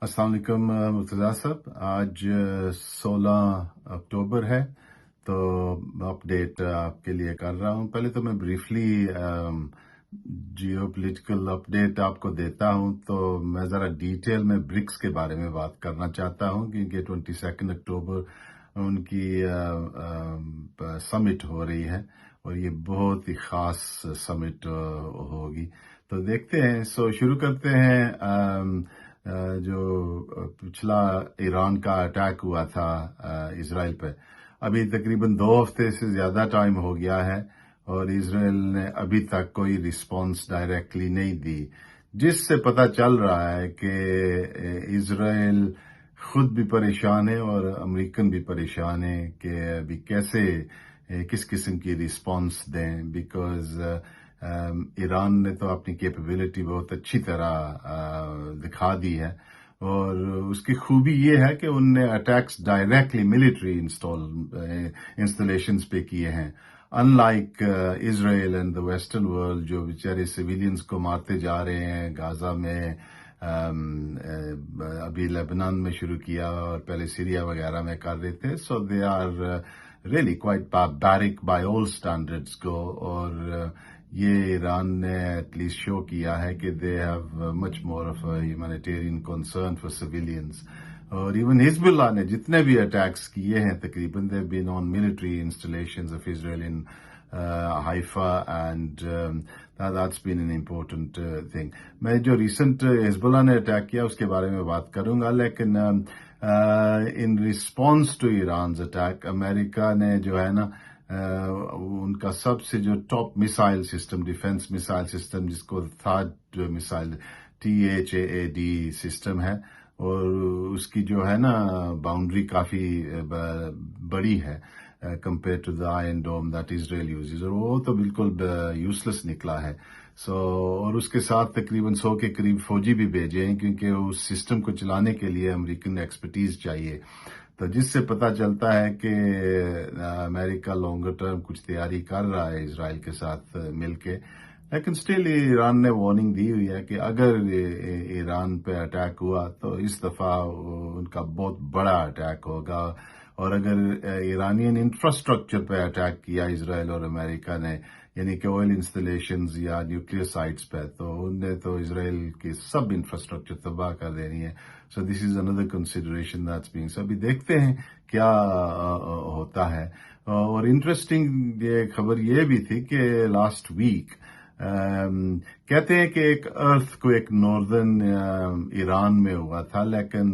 السلام علیکم مرتضیٰ صاحب، آج 16 اکتوبر ہے تو اپڈیٹ آپ کے لیے کر رہا ہوں. پہلے تو میں بریفلی جیو پولیٹیکل اپڈیٹ آپ کو دیتا ہوں. تو میں ذرا ڈیٹیل میں برکس کے بارے میں بات کرنا چاہتا ہوں کیونکہ 22 اکتوبر ان کی سمٹ ہو رہی ہے اور یہ بہت ہی خاص سمٹ ہوگی. تو دیکھتے ہیں. شروع کرتے ہیں. جو پچھلا ایران کا اٹیک ہوا تھا اسرائیل پہ، ابھی تقریباً 2 ہفتے سے زیادہ ٹائم ہو گیا ہے اور اسرائیل نے ابھی تک کوئی رسپانس ڈائریکٹلی نہیں دی، جس سے پتہ چل رہا ہے کہ اسرائیل خود بھی پریشان ہے اور امریکن بھی پریشان ہے کہ ابھی کیسے کس قسم کی رسپانس دیں. بیکاز ایران نے تو اپنی کیپیبلٹی بہت اچھی طرح دکھا دی ہے اور اس کی خوبی یہ ہے کہ ان نے اٹیکس ڈائریکٹلی ملٹری انسٹالیشنز پہ کیے ہیں، in like Israel and the western world جو بیچارے سویلینز کو مارتے جا رہے ہیں. غازہ میں ابھی لیبنان میں شروع کیا اور پہلے سیریا وغیرہ میں کر رہے تھے. So they are really quite barbaric by all standards کو. اور یہ ایران نے ایٹ لیسٹ شو کیا ہے کہ they have much more of a humanitarian concern for civilians. اور ایون حزب اللہ نے جتنے بھی اٹیکس کیے ہیں تقریباً they been on military installations of Israel in Haifa and that's been an important thing. میں جو ریسنٹ حزب اللہ نے اٹیک کیا اس کے بارے میں بات کروں گا، لیکن ان ریسپانس ٹو ایرانز اٹیک امریکہ نے جو ہے نا ان کا سب سے جو top missile system, defence missile system, جس کو تھرڈ میسائل THAAD سسٹم ہے، اور اس کی جو ہے نا باؤنڈری کافی بڑی ہے compared to the Iron Dome that Israel uses، اور وہ تو بالکل یوزلیس نکلا ہے. اور اس کے ساتھ تقریباً 100 کے قریب فوجی بھی بھیجے ہیں کیونکہ اس سسٹم کو چلانے کے لیے امریکن ایکسپرٹیز چاہیے. تو جس سے پتہ چلتا ہے کہ امریکہ لانگر ٹرم کچھ تیاری کر رہا ہے اسرائیل کے ساتھ مل کے. لیکن سٹل ایران نے وارننگ دی ہوئی ہے کہ اگر ایران پہ اٹیک ہوا تو اس دفعہ ان کا بہت بڑا اٹیک ہوگا. اور اگر ایرانین انفراسٹرکچر پہ اٹیک کیا اسرائیل اور امریکہ نے، یعنی کہ آئل انسٹالیشنز یا نیوکلیئر سائٹس پہ، تو ان نے تو اسرائیل کی سب انفراسٹرکچر تباہ کر دینی ہے. سو دس از اندر کنسیڈریشن دیٹس بینگ. سو ابھی دیکھتے ہیں کیا ہوتا ہے. اور انٹرسٹنگ خبر یہ بھی تھی کہ لاسٹ ویک کہتے ہیں کہ ایک ارتھ کو ایک ناردرن ایران میں ہوا تھا، لیکن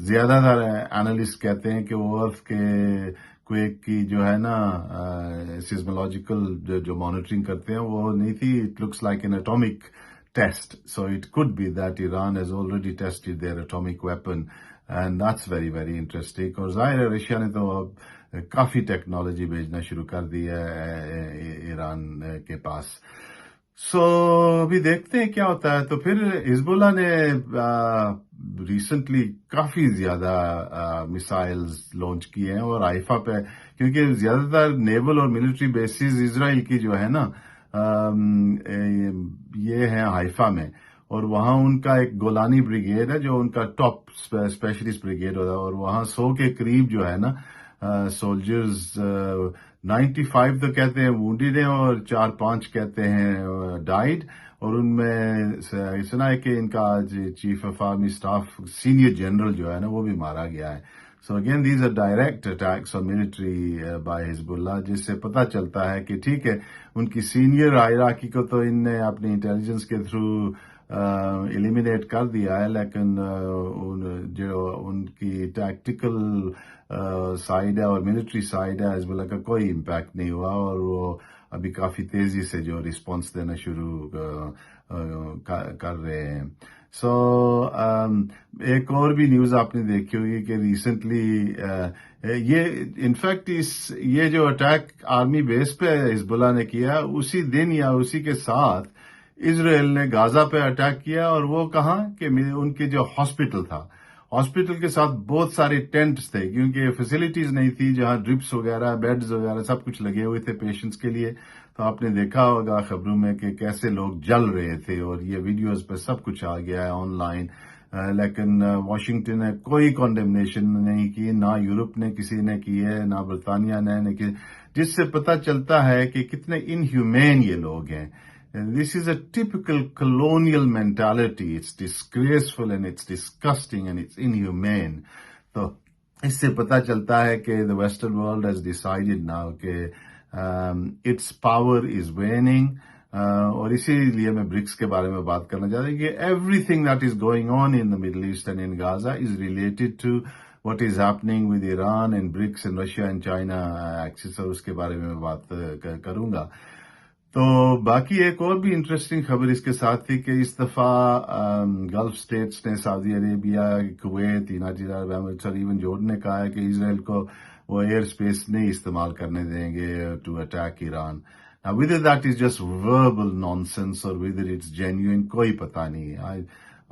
زیادہ تر اینالسٹ کہتے ہیں کہ وہ ارتھ کے کویک کی جو ہے نا سیزمولوجیکل جو مانیٹرنگ کرتے ہیں وہ نہیں تھی. It looks like an atomic test. So it could be that Iran has already tested their atomic weapon and that's very very interesting. اور ظاہر ہے رشیا نے تو اب کافی ٹیکنالوجی بھیجنا شروع کر دی ہے ایران کے پاس. سو ابھی دیکھتے ہیں کیا ہوتا ہے. تو پھر حزب اللہ نے ریسنٹلی کافی زیادہ میسائلز لانچ کیے ہیں اور ہائفا پہ، کیونکہ زیادہ تر نیول اور ملٹری بیسز اسرائیل کی جو ہے نا یہ ہیں ہائفا میں، اور وہاں ان کا ایک گولانی بریگیڈ ہے جو ان کا ٹاپ اسپیشلسٹ بریگیڈ ہوتا ہے، اور وہاں 100 کے قریب جو ہے نا سولجرز 95 تو کہتے ہیں وونڈیڈ ہیں اور 4-5 کہتے ہیں ڈائیڈ. اور ان میں سنا ہے کہ ان کا chief of army staff senior general جو ہے نا وہ بھی مارا گیا ہے. So again these are direct attacks on military by Hezbollah, جس سے پتہ چلتا ہے کہ ٹھیک ہے ان کی سینئر ہائرارکی کو تو ان نے اپنی انٹیلیجنس کے تھرو ایلیمینیٹ کر دیا ہے، لیکن جو ان کی ٹیکٹیکل سائیڈ ہے اور ملٹری سائیڈ ہے حزب اللہ کا کوئی امپیکٹ نہیں ہوا، اور وہ ابھی کافی تیزی سے جو رسپانس دینا شروع کر رہے ہیں. سو ایک اور بھی نیوز آپ نے دیکھی ہوگی کہ ریسنٹلی یہ انفیکٹ یہ جو اٹیک آرمی بیس پہ حزب اللہ نے کیا اسی دن یا اسی کے ساتھ اسرائیل نے غازہ پہ اٹیک کیا. اور وہ کہاں کہ ان کے جو ہاسپٹل تھا، ہاسپٹل کے ساتھ بہت سارے ٹینٹس تھے کیونکہ فیسلٹیز نہیں تھی، جہاں ڈرپس وغیرہ بیڈز وغیرہ سب کچھ لگے ہوئے تھے پیشنٹس کے لیے. تو آپ نے دیکھا ہوگا خبروں میں کہ کیسے لوگ جل رہے تھے، اور یہ ویڈیوز پہ سب کچھ آ گیا ہے آن لائن. لیکن واشنگٹن نے کوئی کنڈیمنیشن نہیں کی، نہ یورپ نے کسی نے کی ہے، نہ برطانیہ نے کی، جس سے پتہ چلتا ہے کہ کتنے انہیومین یہ لوگ ہیں. This is a typical colonial mentality. It's disgraceful and it's disgusting and it's inhumane. تو اس سے پتہ چلتا ہے کہ the Western world has decided now کہ its power is waning. اور اسی لیے میں برکس کے بارے میں بات کرنا چاہتا ہوں کہ everything that is going on in the Middle East and in Gaza is related to what is happening with Iran and BRICS and Russia and China axis، اور اس کے بارے میں بات کروں گا. تو باقی ایک اور بھی انٹرسٹنگ خبر اس کے ساتھ تھی کہ اس دفعہ گلف اسٹیٹس نے، سعودی عربیہ، کویت، یونائٹڈ عرب امارات اور ایون جورڈن نے کہا ہے کہ اسرائیل کو وہ ایئر اسپیس نہیں استعمال کرنے دیں گے to attack Iran. Now, whether that is just verbal nonsense or whether it's genuine, کوئی پتہ نہیں ہے.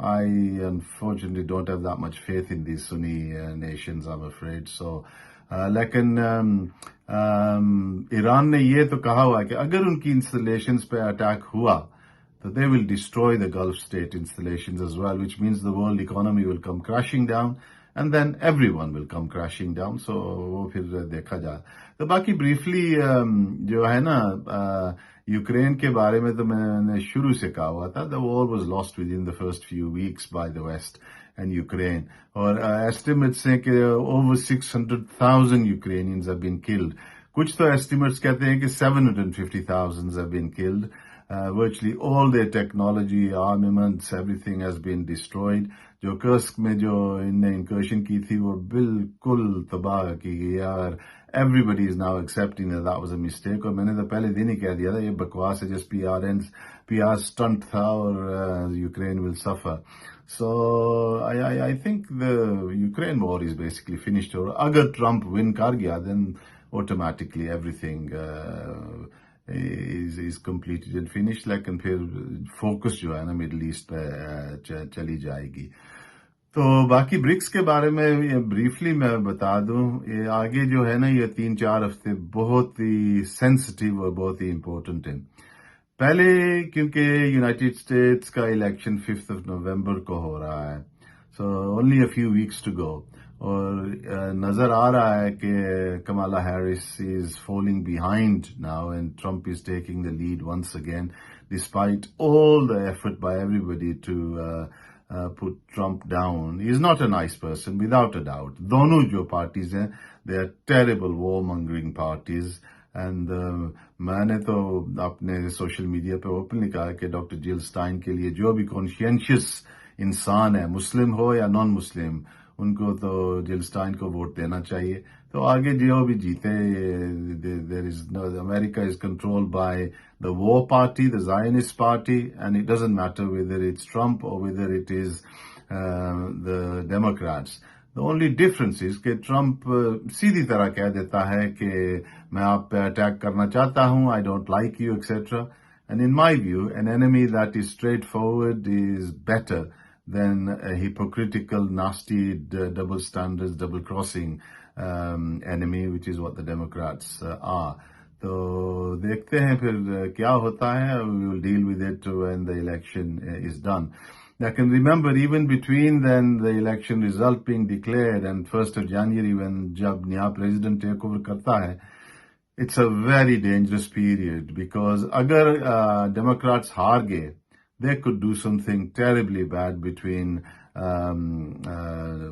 I unfortunately don't have that much faith in these Sunni nations, I'm afraid. So, لیکن ایران نے یہ تو کہا ہوا ہے کہ اگر ان کی انسٹالیشنز پہ اٹیک ہوا تو they will destroy the Gulf state installations as well, which means the world economy will come crashing down and then everyone will come crashing down. So وہ پھر دیکھا جائے. تو باقی بریفلی جو ہے نا یوکرین کے بارے میں تو میں نے شروع سے کہا ہوا تھا the war was lost within the first few weeks by the West and Ukraine. اور ایسٹیمیٹس ہیں کہ over 600,000 Ukrainians have been killed. کچھ تو ایسٹیمیٹس کہتے ہیں کہ 750,000 have been killed. Virtually all their technology, armaments, everything has been destroyed. جو کرسک میں جو ان نے انکرشن کی تھی وہ بالکل تباہ کی گئی یار. Everybody is now accepting that that was a mistake. اور میں نے تو پہلے دن ہی کہہ دیا تھا یہ بکواس ہے، جس PR stunt تھا اور Ukraine will suffer. So I think the Ukraine war is basically finished. اور اگر ٹرمپ ون کر گیا then automatically everything is completed and finished. لیکن پھر فوکس جو ہے نا مڈل ایسٹ پہ چلی جائے گی. تو باقی برکس کے بارے میں بریفلی میں بتا دوں، یہ آگے جو ہے نا یہ 3-4 ہفتے بہت ہی سینسٹیو اور بہت ہی امپورٹنٹ ہیں. پہلے کیونکہ یونائٹڈ اسٹیٹس کا الیکشن 5 نومبر کو ہو رہا ہے، so only a few weeks to go, اور نظر آ رہا ہے کہ Kamala Harris is falling behind now and Trump is taking the lead once again despite all the effort by everybody to put Trump down. He is not a nice person, without a doubt. دونوں جو parties ہیں they are terrible war-mongering parties. And میں نے تو اپنے social media پہ openly کہا کہ ڈاکٹر جل سٹائن کے لیے جو بھی کانشینشیس انسان ہے، مسلم ہو یا نان مسلم، ان کو تو جل سٹائن کو ووٹ دینا چاہیے. تو آگے جو بھی جیتے، America is controlled by the war party, the Zionist party, and it doesn't matter whether it's Trump or whether it is the Democrats. The only difference is کہ ٹرمپ سیدھی طرح کہہ دیتا ہے کہ میں آپ پہ اٹیک کرنا چاہتا ہوں، I don't like you, etc. And in my view, an enemy that is straightforward is better than a hypocritical, nasty, double standards, double crossing enemy, which is what the Democrats are. تو دیکھتے ہیں پھر کیا ہوتا ہے. We will deal with it when the election is done. Can remember, even between then the election result being declared and 1st of January when jab naya president take over karta hai, it's a very dangerous period because agar Democrats haar gaye, they could do something terribly bad between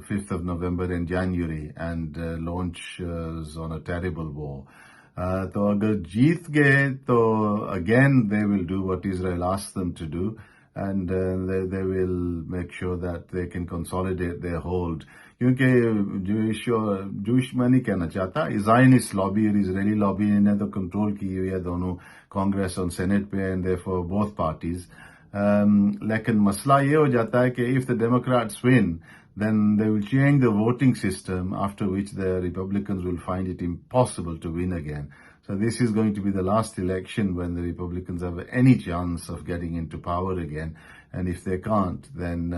5th of November and January and launch on a terrible war. تو اگر جیت گئے تو again they will do what Israel asked them to do. And they will make sure that they can consolidate their hold. کیونکہ Jewish میں نہیں کہنا چاہتا، Zionist lobby اور Israeli lobby نے تو کنٹرول کی ہوئی ہے دونوں کانگریس اور سینٹ پہ، and therefore both parties. لیکن مسئلہ یہ ہو جاتا ہے کہ if the Democrats win, then they will change the voting system, after which the Republicans will find it impossible to win again. So this is going to be the last election when the Republicans have any chance of getting into power again. And if they can't, then,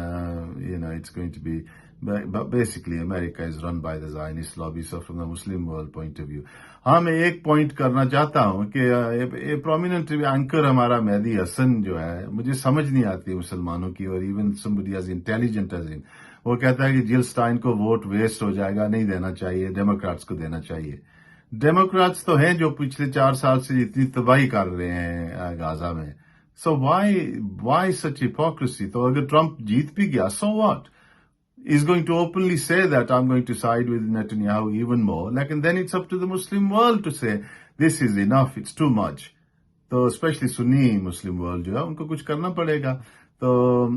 it's going to be... But basically, America is run by the Zionist lobby, so from the Muslim world point of view. ہاں میں ایک point کرنا چاہتا ہوں کہ prominent anchor ہمارا مہدی حسن جو ہے، مجھے سمجھ نہیں آتی مسلمانوں کی، اور even somebody as intelligent as him، وہ کہتا ہے کہ جل اسٹائن کو ووٹ ویسٹ ہو جائے گا، نہیں دینا چاہیے، ڈیموکریٹس کو دینا چاہیے۔ ڈیموکریٹس تو ہیں جو پچھلے 4 سال سے اتنی تباہی کر رہے ہیں غازہ میں، سو وائی سچ hypocrisy؟ تو اگر ٹرمپ جیت بھی گیا، so what? is going to openly say that I'm going to side with Netanyahu even more. Like, and then it's up to the Muslim world to say, this is enough, it's too much. So especially Sunni Muslim world, jo hai, unko kuch karna padega. So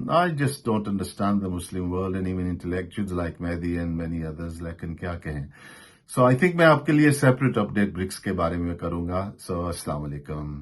I just don't understand the Muslim world and even intellectuals like Mehdi and many others. Lekin kya kahen. So I think main aapke liye separate update BRICS ke bare mein karunga. So Assalamu alaikum.